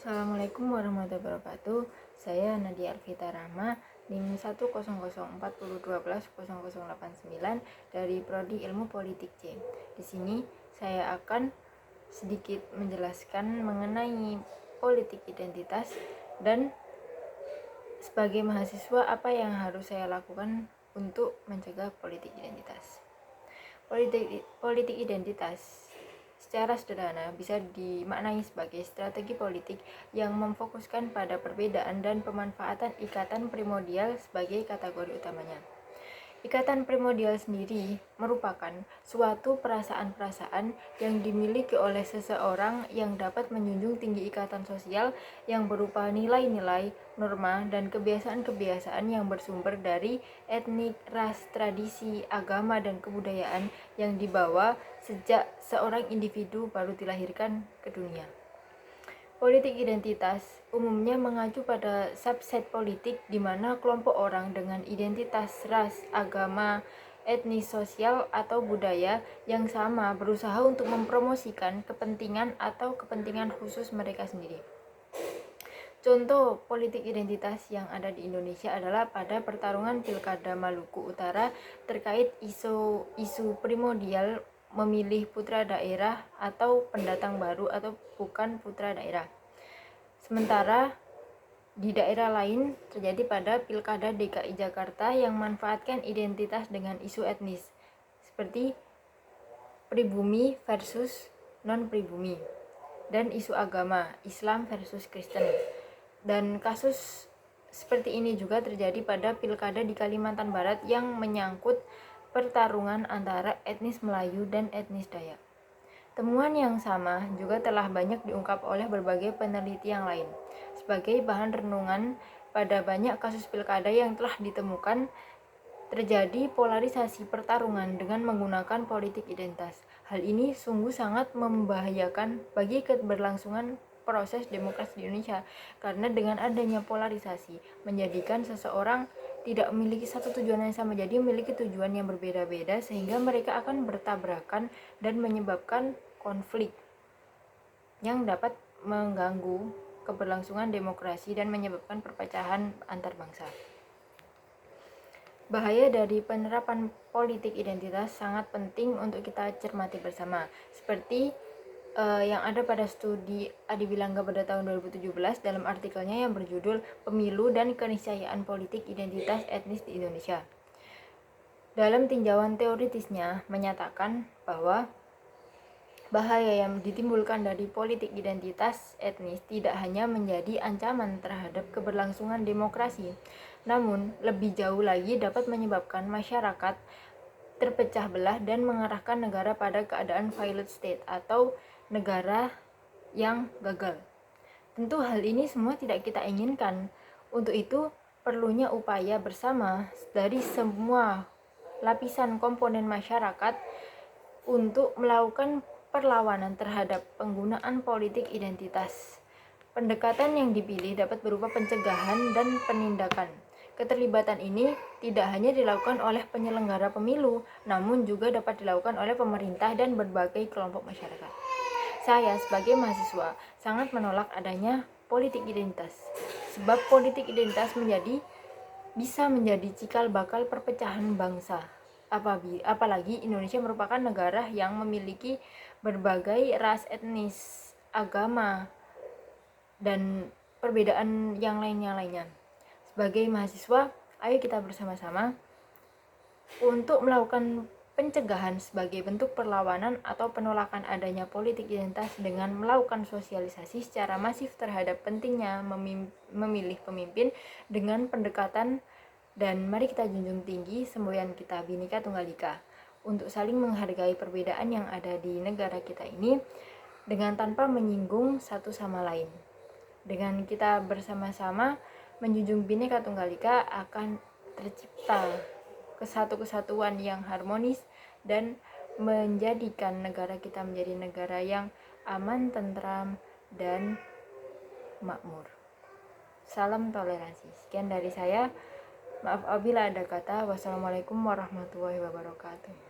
Assalamualaikum warahmatullahi wabarakatuh. Saya Nadia Alvita Rahma, NIM 1000421200089 dari Prodi Ilmu Politik C. Di sini saya akan sedikit menjelaskan mengenai politik identitas dan sebagai mahasiswa apa yang harus saya lakukan untuk mencegah politik identitas. Politik identitas secara sederhana bisa dimaknai sebagai strategi politik yang memfokuskan pada perbedaan dan pemanfaatan ikatan primordial sebagai kategori utamanya. Ikatan primordial sendiri merupakan suatu perasaan-perasaan yang dimiliki oleh seseorang yang dapat menjunjung tinggi ikatan sosial yang berupa nilai-nilai, norma, dan kebiasaan-kebiasaan yang bersumber dari etnik, ras, tradisi, agama, dan kebudayaan yang dibawa sejak seorang individu baru dilahirkan ke dunia. Politik identitas umumnya mengacu pada subset politik di mana kelompok orang dengan identitas ras, agama, etnis, sosial, atau budaya yang sama berusaha untuk mempromosikan kepentingan atau kepentingan khusus mereka sendiri. Contoh politik identitas yang ada di Indonesia adalah pada pertarungan Pilkada Maluku Utara terkait isu primordial memilih putra daerah atau pendatang baru atau bukan putra daerah. Sementara di daerah lain terjadi pada Pilkada DKI Jakarta yang memanfaatkan identitas dengan isu etnis seperti pribumi versus non-pribumi dan isu agama Islam versus Kristen. Dan kasus seperti ini juga terjadi pada Pilkada di Kalimantan Barat yang menyangkut pertarungan antara etnis Melayu dan etnis Dayak. Temuan yang sama juga telah banyak diungkap oleh berbagai peneliti yang lain. Sebagai bahan renungan pada banyak kasus pilkada yang telah ditemukan, terjadi polarisasi pertarungan dengan menggunakan politik identitas. Hal ini sungguh sangat membahayakan bagi keberlangsungan proses demokrasi di Indonesia, karena dengan adanya polarisasi menjadikan seseorang tidak memiliki satu tujuan yang sama, jadi memiliki tujuan yang berbeda-beda sehingga mereka akan bertabrakan dan menyebabkan konflik yang dapat mengganggu keberlangsungan demokrasi dan menyebabkan perpecahan antar bangsa. Bahaya dari penerapan politik identitas sangat penting untuk kita cermati bersama, seperti yang ada pada studi Adi Bilangga pada tahun 2017 dalam artikelnya yang berjudul Pemilu dan Keniscayaan Politik Identitas Etnis di Indonesia. Dalam tinjauan teoritisnya menyatakan bahwa bahaya yang ditimbulkan dari politik identitas etnis tidak hanya menjadi ancaman terhadap keberlangsungan demokrasi, namun lebih jauh lagi dapat menyebabkan masyarakat terpecah belah dan mengarahkan negara pada keadaan failed state atau negara yang gagal. Tentu hal ini semua tidak kita inginkan. Untuk itu perlunya upaya bersama dari semua lapisan komponen masyarakat untuk melakukan perlawanan terhadap penggunaan politik identitas. Pendekatan yang dipilih dapat berupa pencegahan dan penindakan. Keterlibatan ini tidak hanya dilakukan oleh penyelenggara pemilu, namun juga dapat dilakukan oleh pemerintah dan berbagai kelompok masyarakat. Saya sebagai mahasiswa sangat menolak adanya politik identitas, sebab politik identitas bisa menjadi cikal bakal perpecahan bangsa. Apalagi Indonesia merupakan negara yang memiliki berbagai ras, etnis, agama, dan perbedaan yang lainnya. Sebagai mahasiswa, ayo kita bersama-sama untuk melakukan pencegahan sebagai bentuk perlawanan atau penolakan adanya politik identitas dengan melakukan sosialisasi secara masif terhadap pentingnya memilih pemimpin dengan pendekatan dan mari kita junjung tinggi semboyan kita Bhinneka Tunggal Ika untuk saling menghargai perbedaan yang ada di negara kita ini dengan tanpa menyinggung satu sama lain. Dengan kita bersama-sama menjunjung Bhinneka Tunggal Ika akan tercipta kesatuan yang harmonis dan menjadikan negara kita menjadi negara yang aman, tentram, dan makmur. Salam toleransi. Sekian dari saya. Maaf apabila ada kata. Wassalamualaikum warahmatullahi wabarakatuh.